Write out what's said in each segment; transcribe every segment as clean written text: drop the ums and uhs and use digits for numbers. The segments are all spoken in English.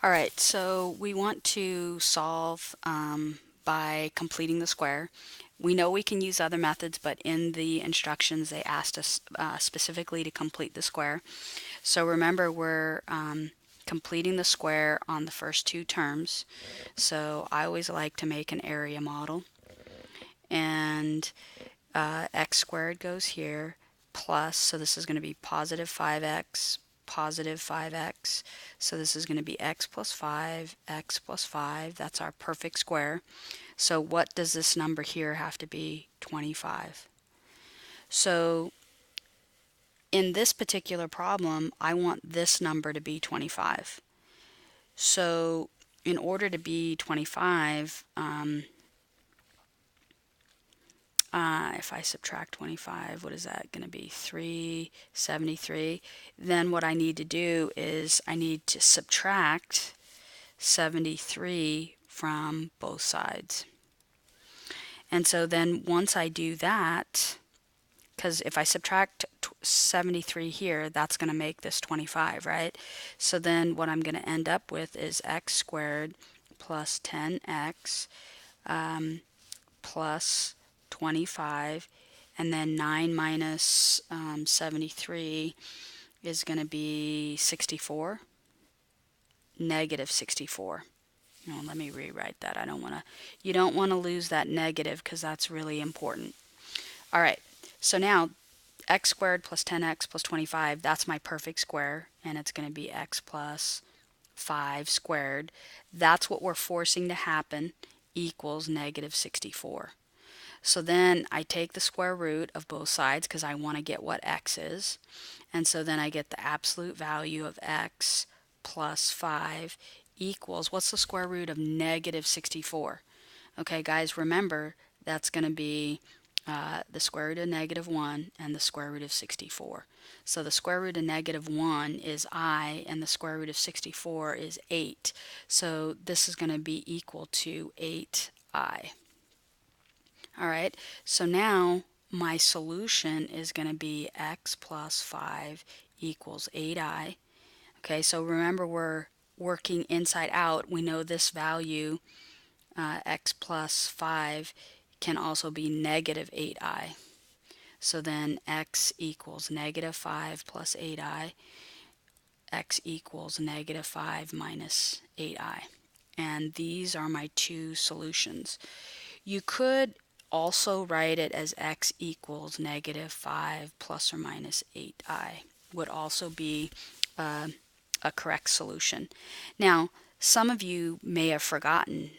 All right, so we want to solve by completing the square. We know we can use other methods, but in the instructions they asked us specifically to complete the square. So remember, we're completing the square on the first two terms. So I always like to make an area model. And x squared goes here, plus, so this is going to be positive 5x, positive 5x. So this is going to be x plus 5, x plus 5. That's our perfect square. So what does this number here have to be? 25. So in this particular problem, I want this number to be 25. So in order to be 25, if I subtract 25, what is that going to be? 373. Then what I need to do is I need to subtract 73 from both sides. And so then once I do that, because if I subtract 73 here, that's going to make this 25, right? So then what I'm going to end up with is x squared plus 10x plus 25, and then 9 minus 73 is going to be 64, negative 64. No, let me rewrite that. You don't want to lose that negative because that's really important. All right, so now x squared plus 10x plus 25, that's my perfect square, and it's going to be x plus 5 squared. That's what we're forcing to happen, equals negative 64. So then I take the square root of both sides because I want to get what x is. And so then I get the absolute value of x plus 5 equals, what's the square root of negative 64? Okay, guys, remember that's going to be the square root of negative 1 and the square root of 64. So the square root of negative 1 is I, and the square root of 64 is 8. So this is going to be equal to 8i. All right, so now my solution is going to be x plus 5 equals 8i. Okay, so remember we're working inside out. We know this value, x plus 5, can also be negative 8i. So then x equals negative 5 plus 8i. X equals negative 5 minus 8i. And these are my two solutions. You could also write it as x equals negative 5 plus or minus 8i would also be a correct solution. Now, some of you may have forgotten,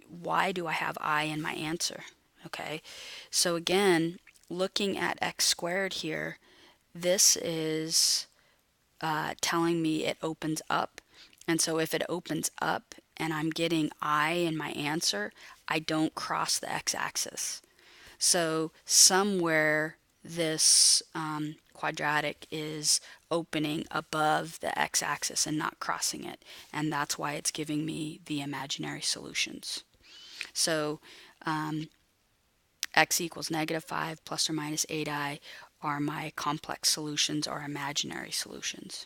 why do I have I in my answer? Okay, so again, looking at x squared here, this is telling me it opens up. And so if it opens up and I'm getting I in my answer, I don't cross the x-axis. So somewhere this quadratic is opening above the x-axis and not crossing it. And that's why it's giving me the imaginary solutions. So x equals negative 5 plus or minus 8i are my complex solutions or imaginary solutions.